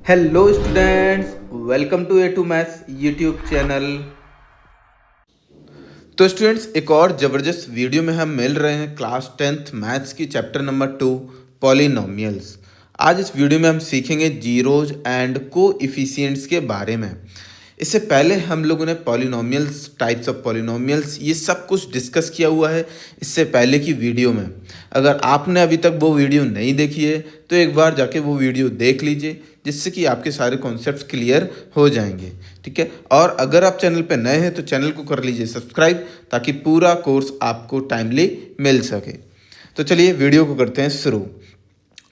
Hello students, welcome to A to maths YouTube channel. तो students, एक और ज़बरदस्त वीडियो में हम मिल रहे हैं क्लास 10th मैथ्स की चैप्टर नंबर 2 पॉलिनोमियल्स। आज इस वीडियो में हम सीखेंगे जीरोज एंड कोएफिशिएंट्स के बारे में। इससे पहले हम लोगों ने पॉलिनोमियल्स, टाइप्स ऑफ पॉलिनोमियल्स, ये सब कुछ डिस्कस किया हुआ है इससे पहले की वीडियो में। अगर आपने अभी तक वो वीडियो नहीं देखी है तो एक बार जाके वो वीडियो देख लीजिए, जिससे कि आपके सारे कॉन्सेप्ट्स क्लियर हो जाएंगे। ठीक है, और अगर आप चैनल पे नए हैं तो चैनल को कर लीजिए सब्सक्राइब, ताकि पूरा कोर्स आपको टाइमली मिल सके। तो चलिए वीडियो को करते हैं शुरू।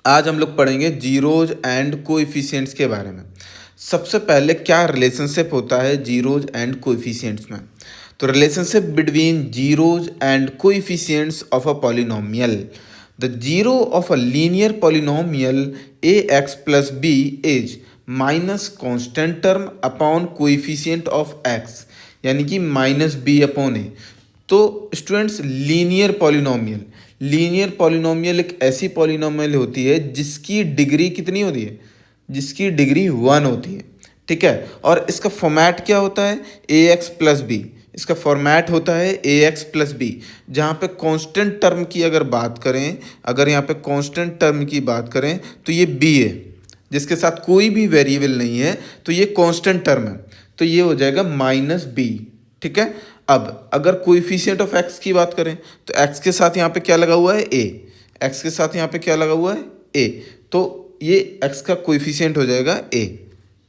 आज हम लोग पढ़ेंगे जीरोज एंड कोएफिशिएंट्स के बारे में। सबसे पहले क्या रिलेशनशिप होता है जीरोज एंड कोएफिशिएंट्स में? तो relationship between zeros and coefficients of a polynomial. The zero of a linear polynomial ax plus B is minus constant term upon coefficient of x, यानी कि माइनस बी अपॉन ए। तो students, linear polynomial एक ऐसी polynomial होती है जिसकी degree कितनी होती है? जिसकी डिग्री 1 होती है। ठीक है, और इसका फॉर्मेट क्या होता है? A x plus B. इसका फॉर्मेट होता है ए एक्स प्लस बी, जहाँ पे कांस्टेंट टर्म की अगर बात करें, अगर यहाँ पे कांस्टेंट टर्म की बात करें तो ये बी है, जिसके साथ कोई भी वेरिएबल नहीं है, तो ये कांस्टेंट टर्म है, तो ये हो जाएगा माइनस बी। ठीक है, अब अगर कोएफिशिएंट ऑफ एक्स की बात करें तो एक्स के साथ यहाँ पे क्या लगा हुआ है? ए। एक्स के साथ यहाँ पे क्या लगा हुआ है? ए। तो ये एक्स का कोएफिशिएंट हो जाएगा ए।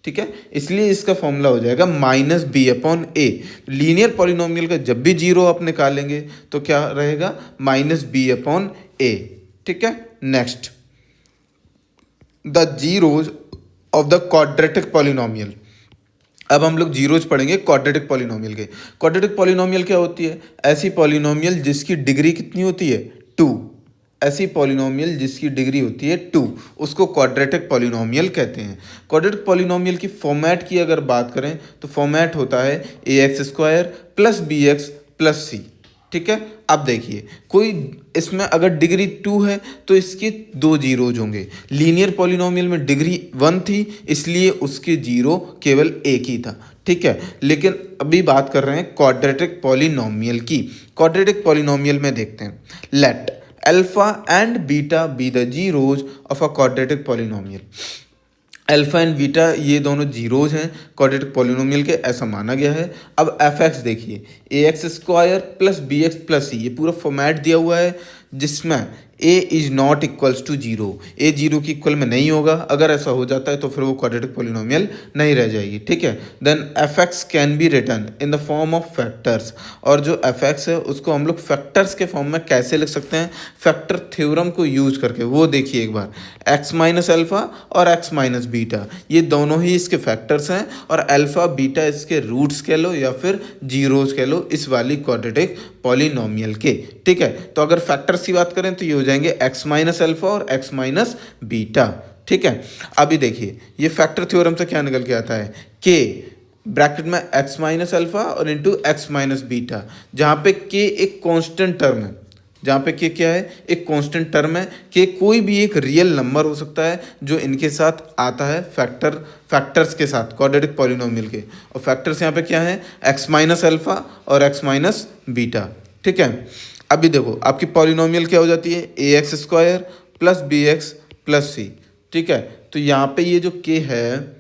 ठीक है, इसलिए इसका फॉर्मूला हो जाएगा माइनस बी अपॉन ए। लीनियर पॉलिनोमियल का जब भी जीरो आप निकालेंगे तो क्या रहेगा? माइनस बी अपॉन ए। ठीक है, next, the zeros of the quadratic polynomial. अब हम लोग जीरोज पढ़ेंगे क्वाड्रेटिक पॉलिनोमियल के। क्वाड्रेटिक पॉलिनोमियल क्या होती है? ऐसी पॉलिनोमियल जिसकी डिग्री कितनी होती है? 2। ऐसी पॉलिनोमियल जिसकी डिग्री होती है 2, उसको क्वाड्रेटिक पॉलिनोमियल कहते हैं। क्वाड्रेटिक पॉलिनोमियल की फॉर्मेट की अगर बात करें तो फॉर्मेट होता है a x square plus b x plus c. ठीक है, अब देखिए, कोई इसमें अगर डिग्री 2 है तो इसके 2 जीरोज होंगे। लीनियर पॉलिनोमियल में डिग्री 1 थी, इसलिए उसके जीरो केवल एक ही था। ठीक है, लेकिन अभी बात कर रहे हैं क्वाड्रेटिक पॉलिनोमियल की। क्वाड्रेटिक पॉलिनोमियल में देखते हैं, let alpha and beta B the zeros of a quadratic polynomial. Alpha and beta ये दोनों जीरोज हैं क्वाड्रेटिक पॉलिनोमियल के, ऐसा माना गया है। अब एफ एक्स देखिए, a x square plus b x plus c, ये पूरा फॉर्मेट दिया हुआ है जिसमें a is not equals to zero. A zero की इक्वल में नहीं होगा, अगर ऐसा हो जाता है तो फिर वो क्वाड्रेटिक पॉलिनोमियल नहीं रह जाएगी। ठीक है, then F X can be written in the form of factors. और जो एफ एक्स है उसको हम लोग फैक्टर्स के फॉर्म में कैसे लिख सकते हैं? फैक्टर थ्योरम को यूज करके। वो देखिए एक बार, एक्स माइनस अल्फा और एक्स माइनस बीटा, ये दोनों ही इसके फैक्टर्स हैं, और अल्फा बीटा इसके रूट्स कह लो या फिर जीरोज कह लो इस वाली क्वाड्रेटिक पॉलिनोमियल के। ठीक है, तो अगर फैक्टर्स की बात करें तो ये हो जाएंगे एक्स माइनस अल्फा और एक्स माइनस बीटा। ठीक है, अभी देखिए, ये फैक्टर थ्योरम से क्या निकल के आता है? के ब्रैकेट में एक्स माइनस अल्फा और इंटू एक्स माइनस बीटा, जहाँ पे के एक कांस्टेंट टर्म है। जहाँ पे के क्या है? एक कांस्टेंट टर्म है। के कोई भी एक रियल नंबर हो सकता है जो इनके साथ आता है फैक्टर्स के साथ, क्वाड्रेटिक पॉलिनोमियल के। और फैक्टर्स यहाँ पे क्या है? एक्स माइनस अल्फा और एक्स माइनस बीटा। ठीक है, अभी देखो आपकी पॉलिनोमियल क्या हो जाती है? A x square plus b x plus c. ठीक है, तो यहाँ पे ये जो के है,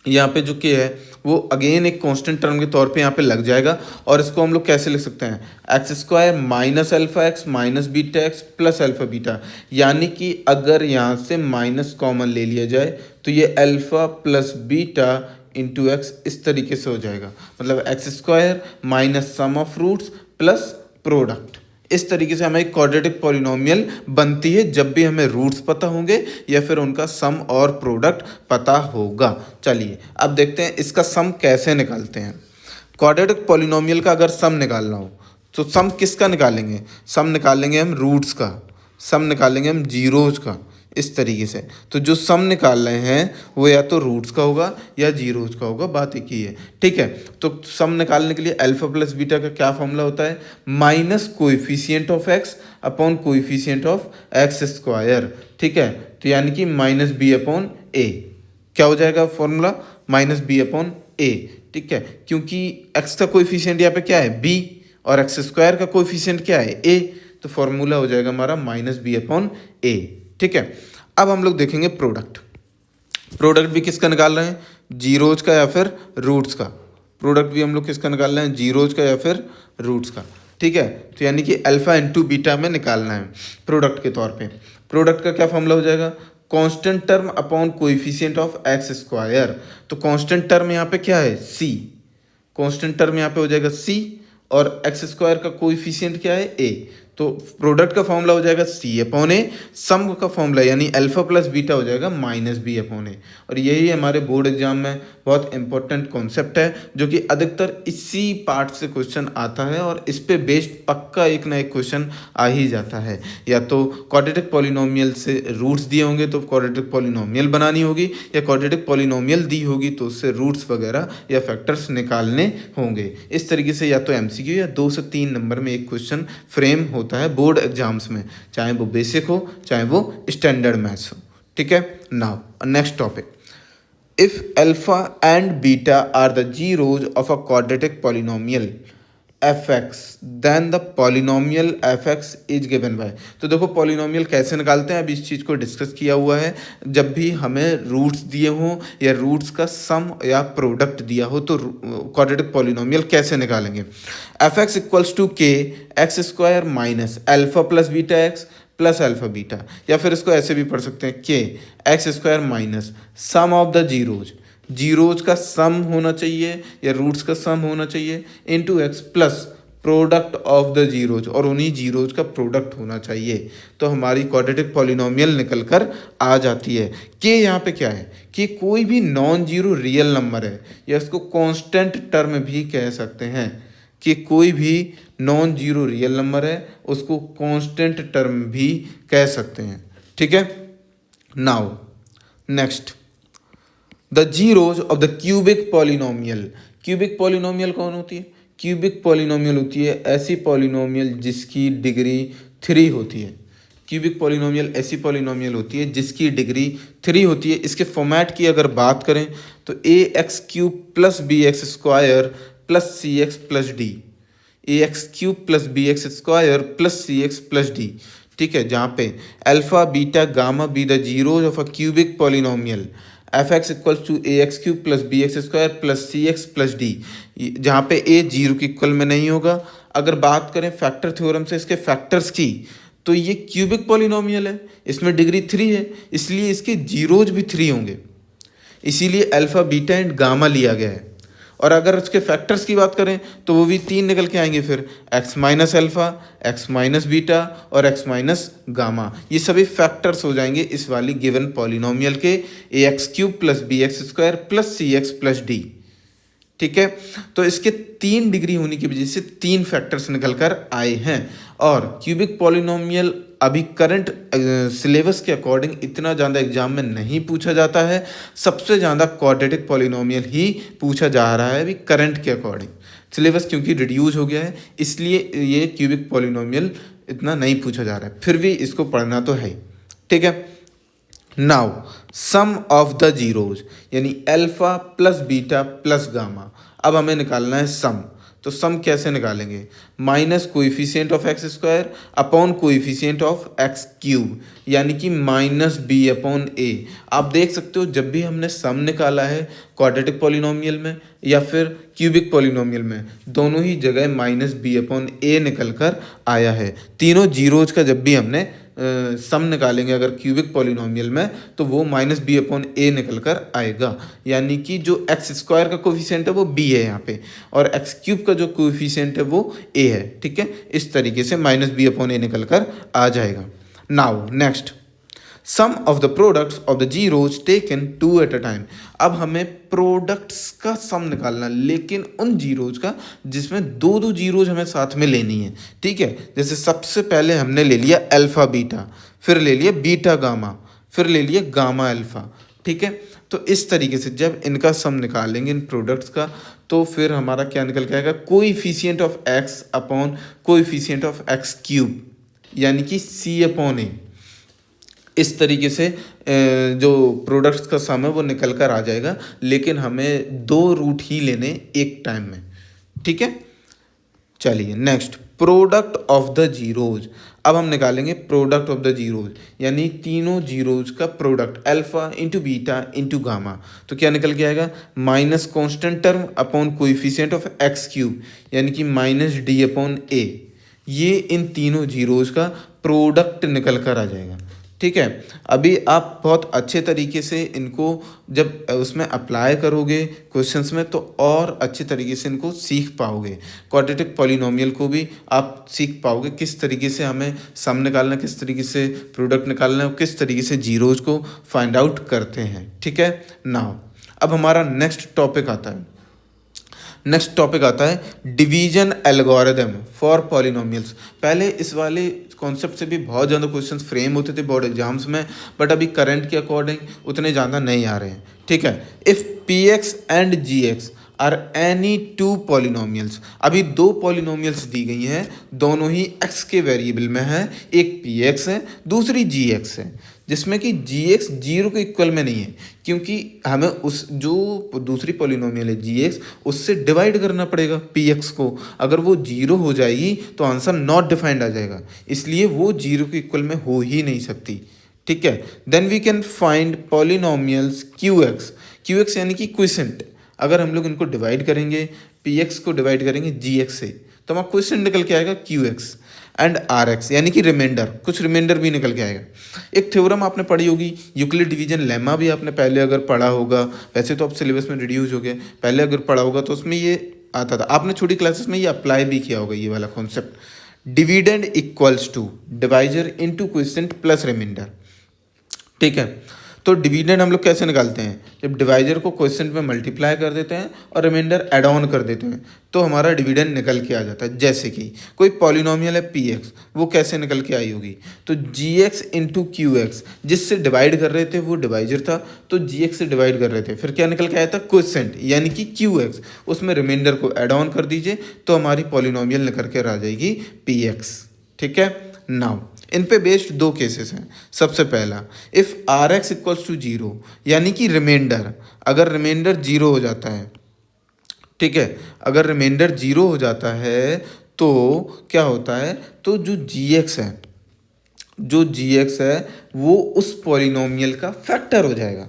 यहाँ पे जो के है वो अगेन एक कांस्टेंट टर्म के तौर पे यहाँ पे लग जाएगा। और इसको हम लोग कैसे लिख सकते हैं? X square minus alpha x minus beta x plus alpha beta, यानी कि अगर यहाँ से माइनस कॉमन ले लिया जाए तो ये alpha plus beta into X इस तरीके से हो जाएगा। मतलब X square minus sum of roots plus product. इस तरीके से हमें एक क्वाड्रेटिक पॉलिनोमियल बनती है जब भी हमें रूट्स पता होंगे या फिर उनका सम और प्रोडक्ट पता होगा। चलिए अब देखते हैं इसका सम कैसे निकालते हैं। क्वाड्रेटिक पॉलिनोमियल का अगर सम निकालना हो तो सम किसका निकालेंगे? सम निकालेंगे हम रूट्स का, सम निकालेंगे हम जीरोज का, इस तरीके से। तो जो सम निकाल रहे हैं वो या तो रूट्स का होगा या जीरोज का होगा, बात एक ही है। ठीक है, तो सम निकालने के लिए अल्फा प्लस बीटा का क्या फॉर्मूला होता है? Minus coefficient of x upon coefficient of x square. ठीक है, तो यानी कि माइनस बी अपॉन ए। क्या हो जाएगा फॉर्मूला, माइनस बी अपॉन ए, ठीक है, क्योंकि एक्स का कोएफिशिएंट यहाँ पे क्या है बी और एक्स स्क्वायर का कोएफिशिएंट क्या है ए, तो फॉर्मूला हो जाएगा हमारा माइनस बी अपॉन ए, ठीक है। अब हम लोग देखेंगे प्रोडक्ट। प्रोडक्ट भी किसका निकाल रहे हैं, जीरोज का या फिर रूट्स का। प्रोडक्ट भी हम लोग किसका निकाल रहे हैं, जीरोज का या फिर रूट्स का, ठीक है। तो यानी कि अल्फा इंटू बीटा में निकालना है प्रोडक्ट के तौर पे। प्रोडक्ट का क्या फॉर्मूला हो जाएगा, constant term upon coefficient of x square. तो कांस्टेंट टर्म यहाँ पे क्या है सी, कांस्टेंट टर्म यहाँ पे हो जाएगा सी और एक्स स्क्वायर का कोएफिशिएंट क्या है ए। तो प्रोडक्ट का फॉर्मूला हो जाएगा सी अपॉन ए, सम का फॉर्मूला यानी अल्फा प्लस बीटा हो जाएगा माइनस बी अपॉन ए। और यही हमारे बोर्ड एग्जाम में बहुत इंपॉर्टेंट कॉन्सेप्ट है, जो कि अधिकतर इसी पार्ट से क्वेश्चन आता है और इस पे बेस्ड पक्का एक ना एक क्वेश्चन आ ही जाता है। या तो क्वाड्रेटिक पॉलिनोमियल से रूट्स दिए होंगे तो क्वाड्रेटिक पॉलिनोमियल बनानी होगी, या क्वाड्रेटिक पॉलिनोमियल दी होगी तो उससे रूट्स वगैरह या फैक्टर्स निकालने होंगे। इस तरीके से या तो एमसीक्यू या 2 से 3 नंबर में एक क्वेश्चन फ्रेम होता है बोर्ड एग्जाम्स में, चाहे वो बेसिक हो चाहे वो स्टैंडर्ड मैथ्स हो, ठीक है। Now next topic, if alpha and beta are the zeros of a quadratic polynomial fx then the polynomial fx is given by. तो देखो पॉलिनोमियल कैसे निकालते हैं, अभी इस चीज़ को डिस्कस किया हुआ है। जब भी हमें रूट्स दिए हों या रूट्स का सम या प्रोडक्ट दिया हो तो क्वाड्रेटिक पॉलिनोमियल कैसे निकालेंगे। fx इक्वल्स टू के x square minus alpha plus beta x plus alpha beta, या फिर इसको ऐसे भी पढ़ सकते हैं के x square minus sum of the zeros, zeros का सम होना चाहिए या रूट्स का सम होना चाहिए into x plus product of the zeros, और उन्हीं जीरोज का प्रोडक्ट होना चाहिए। तो हमारी क्वाड्रेटिक पॉलिनोमियल निकल कर आ जाती है। के यहाँ पे क्या है कि कोई भी नॉन जीरो रियल नंबर है, या इसको कांस्टेंट टर्म भी कह सकते हैं कि कोई भी नॉन जीरो रियल नंबर है उसको कांस्टेंट टर्म भी कह सकते हैं, ठीक है। Now next, the zeros of the cubic polynomial. Cubic polynomial कौन होती है, क्यूबिक पॉलिनोमियल होती है ऐसी पॉलिनोमियल जिसकी डिग्री 3 होती है। क्यूबिक पॉलिनोमियल ऐसी पॉलिनोमियल होती है जिसकी डिग्री 3 होती है। इसके फॉर्मेट की अगर बात करें तो a x cube plus b x square plus c x plus d, a x cube plus b x square plus c x plus d, ठीक है। जहाँ पे alpha beta gamma be the zeros of a cubic polynomial f x equals to a x cube plus b x square plus c x plus d, जहाँ पे ए zero के equal में नहीं होगा। अगर बात करें फैक्टर थ्योरम से इसके फैक्टर्स की, तो ये क्यूबिक पॉलिनोमियल है, इसमें डिग्री 3 है, इसलिए इसके जीरोज भी 3 होंगे, इसीलिए अल्फा बीटा एंड गामा लिया गया है। और अगर उसके फैक्टर्स की बात करें तो वो भी 3 निकल के आएंगे, फिर x minus alpha, x minus beta और एक्स माइनस गामा, ये सभी फैक्टर्स हो जाएंगे इस वाली गिवन पॉलिनोमियल के a x cube plus b x square plus c x plus d, ठीक है। तो इसके 3 डिग्री होने की वजह से 3 फैक्टर्स निकल कर आए हैं। और क्यूबिक पॉलिनोमियल अभी करंट सिलेबस के अकॉर्डिंग इतना ज़्यादा एग्जाम में नहीं पूछा जाता है, सबसे ज़्यादा क्वाड्रेटिक पॉलिनोमियल ही पूछा जा रहा है अभी करंट के अकॉर्डिंग। सिलेबस क्योंकि रिड्यूस हो गया है इसलिए ये क्यूबिक पॉलिनोमियल इतना नहीं पूछा जा रहा है, फिर भी इसको पढ़ना तो है, ठीक है। Now sum of the zeros यानी alpha plus beta plus gamma, अब हमें निकालना है सम। तो सम कैसे निकालेंगे, minus coefficient of x square upon coefficient of x cube, यानी कि माइनस बी अपॉन ए। आप देख सकते हो जब भी हमने सम निकाला है क्वाड्रेटिक पॉलिनोमियल में या फिर क्यूबिक पॉलिनोमियल में, दोनों ही जगह माइनस बी अपॉन ए निकल कर आया है। तीनों जीरोज का जब भी हमने सम निकालेंगे अगर क्यूबिक पॉलिनोमियल में तो वो माइनस बी अपॉन ए निकल कर आएगा, यानी कि जो एक्स स्क्वायर का कोफिशिएंट है वो बी है यहाँ पे, और एक्स क्यूब का जो कोफिशिएंट है वो ए है, ठीक है। इस तरीके से माइनस बी अपॉन ए निकल कर आ जाएगा। Now next, some of the products of the zeros taken 2 at a time. अब हमें प्रोडक्ट्स का सम निकालना, लेकिन उन जीरोज का जिसमें 2 जीरोज हमें साथ में लेनी है, ठीक है। जैसे सबसे पहले हमने ले लिया अल्फा बीटा, फिर ले लिया बीटा गामा, फिर ले लिया गामा अल्फा, ठीक है। तो इस तरीके से जब इनका सम निकालेंगे इन प्रोडक्ट्स का तो फिर हमारा क्या निकल के आएगा, coefficient of x upon coefficient of x cube, यानी कि सी अपॉन ए। इस तरीके से जो प्रोडक्ट्स का सम है वो निकल कर आ जाएगा, लेकिन हमें 2 रूट ही लेने एक टाइम में। ठीक है, चलिए next, product of the zeros. अब हम निकालेंगे प्रोडक्ट ऑफ द जीरोज, यानी तीनों जीरोज का product, alpha into beta into gamma. तो क्या निकल के आएगा, minus constant term upon coefficient of x cube, यानी कि माइनस डी अपॉन ए। ये इन तीनों जीरोज का प्रोडक्ट निकल कर आ जाएगा। ठीक है, अभी आप बहुत अच्छे तरीके से इनको जब उसमें अप्लाई करोगे क्वेश्चंस में, तो और अच्छे तरीके से इनको सीख पाओगे। क्वाड्रेटिक पॉलिनोमियल को भी आप सीख पाओगे, किस तरीके से हमें सम निकालना, किस तरीके से प्रोडक्ट निकालना है, और किस तरीके से जीरोज को फाइंड आउट करते हैं। ठीक है, नाउ अब हमारा नेक्स्ट टॉपिक आता है डिवीजन एल्गोरिदम फॉर पॉलिनोमियल्स। पहले इस वाले कॉन्सेप्ट से भी बहुत ज़्यादा क्वेश्चंस फ्रेम होते थे बोर्ड एग्जाम्स में, बट अभी करंट के अकॉर्डिंग उतने ज़्यादा नहीं आ रहे हैं। ठीक है, if p x and g x are any 2 polynomials, अभी 2 पॉलिनोमियल्स दी गई हैं, दोनों ही x के वेरिएबल में है, एक पी एक्स है, दूसरी जी एक्स है, जिसमें कि जी एक्स 0 के इक्वल में नहीं है, क्योंकि हमें उस जो दूसरी पॉलिनोमियल है जी एक्स, उससे डिवाइड करना पड़ेगा पी एक्स को। अगर वो 0 हो जाएगी तो आंसर नॉट डिफाइंड आ जाएगा, इसलिए वो 0 के इक्वल में हो ही नहीं सकती। ठीक है, then we can find polynomials q x यानी कि क्विसेंट। अगर हम लोग इनको डिवाइड करेंगे, पी एक्स को डिवाइड करेंगे जी एक्स से, तो हमारा क्वेश्चन निकल के आएगा q x and r x, यानी कि रिमाइंडर, कुछ रिमाइंडर भी निकल के आएगा। एक थ्योरम आपने पढ़ी होगी, यूक्लिड डिवीजन लेमा भी आपने पहले अगर पढ़ा होगा, वैसे तो अब सिलेबस में रिड्यूस हो गया, पहले अगर पढ़ा होगा तो उसमें ये आता था, आपने छोटी क्लासेस में ये अप्लाई भी किया होगा, ये वाला concept. Dividend equals to divisor into quotient plus remainder. ठीक है, तो डिविडेंड हम लोग कैसे निकालते हैं, जब डिवाइजर को क्वोशिएंट में मल्टीप्लाई कर देते हैं और रिमाइंडर ऐड ऑन कर देते हैं, तो हमारा डिविडेंड निकल के आ जाता है। जैसे कि कोई पॉलिनोमियल है पी एक्स, वो कैसे निकल के आई होगी, तो जी एक्स इंटू क्यू एक्स, जिससे डिवाइड कर रहे थे वो डिवाइजर था, तो जी एक्स से डिवाइड कर रहे थे, फिर क्या निकल के आया था, क्वोशिएंट यानी कि क्यू एक्स, उसमें रिमाइंडर को ऐड ऑन कर दीजिए तो हमारी पॉलिनोमियल निकल के आ जाएगी पी एक्स। ठीक है, नाउ इन पे बेस्ड 2 केसेस हैं। सबसे पहला, if r x equals to 0, यानी कि रिमाइंडर, अगर रिमाइंडर 0 हो जाता है, ठीक है, अगर रिमाइंडर 0 हो जाता है तो क्या होता है, तो जो जी एक्स है वो उस पॉलिनोमियल का फैक्टर हो जाएगा।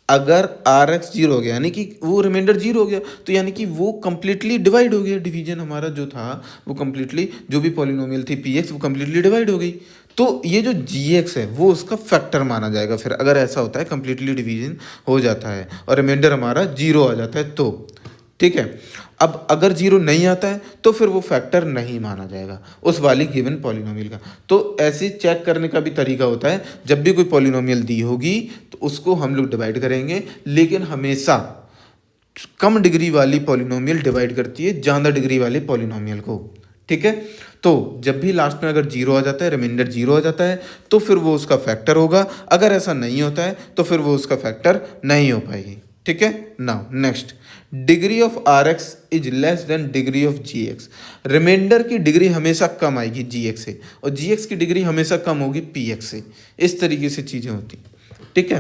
अगर आर एक्स 0 हो गया, यानी कि वो रिमाइंडर 0 हो गया, तो यानी कि वो कंप्लीटली डिवाइड हो गया, डिवीजन हमारा जो था वो कंप्लीटली, जो भी पॉलिनोमियल थी पी एक्स, वो कंप्लीटली डिवाइड हो गई। तो ये जो जी एक्स है वो उसका फैक्टर माना जाएगा फिर, अगर ऐसा होता है कंप्लीटली डिवीजन हो जाता है और रिमाइंडर हमारा 0 आ जाता है तो। ठीक है, अब अगर 0 नहीं आता है तो फिर वो फैक्टर नहीं माना जाएगा उस वाली गिवन पॉलिनोमियल का। तो ऐसे चेक करने का भी तरीका होता है, जब भी कोई पॉलिनोमियल दी होगी तो उसको हम लोग डिवाइड करेंगे, लेकिन हमेशा कम डिग्री वाली पॉलिनोमियल डिवाइड करती है ज़्यादा डिग्री वाले पॉलिनोमियल को। ठीक है, तो जब भी लास्ट में अगर 0 आ जाता है, रिमाइंडर 0 आ जाता है, तो फिर वो उसका फैक्टर होगा। अगर ऐसा नहीं होता है तो फिर वो उसका फैक्टर नहीं हो पाएगी। ठीक है, now next, degree of r x is less than degree of g x. Remainder की डिग्री हमेशा कम आएगी जी एक्स से, और जी एक्स की डिग्री हमेशा कम होगी पी एक्स से। इस तरीके से चीज़ें होती। ठीक है,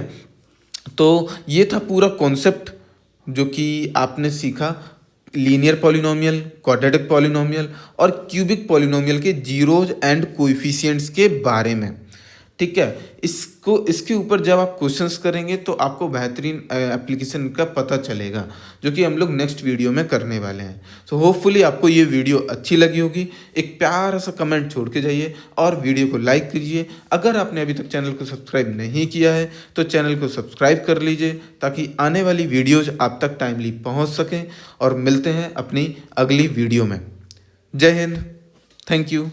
तो ये था पूरा कॉन्सेप्ट जो कि आपने सीखा लीनियर पॉलिनोमियल, क्वाड्रेटिक पॉलिनोमियल और क्यूबिक पॉलिनोमियल के जीरोज एंड कोएफिशिएंट्स के बारे में। ठीक है, इसके ऊपर जब आप क्वेश्चंस करेंगे तो आपको बेहतरीन एप्लीकेशन का पता चलेगा, जो कि हम लोग नेक्स्ट वीडियो में करने वाले हैं। सो होपफुली आपको ये वीडियो अच्छी लगी होगी। एक प्यारा सा कमेंट छोड़ के जाइए और वीडियो को लाइक कीजिए। अगर आपने अभी तक चैनल को सब्सक्राइब नहीं किया है तो चैनल को सब्सक्राइब कर लीजिए, ताकि आने वाली वीडियोज़ आप तक टाइमली पहुँच सकें। और मिलते हैं अपनी अगली वीडियो में। जय हिंद, थैंक यू।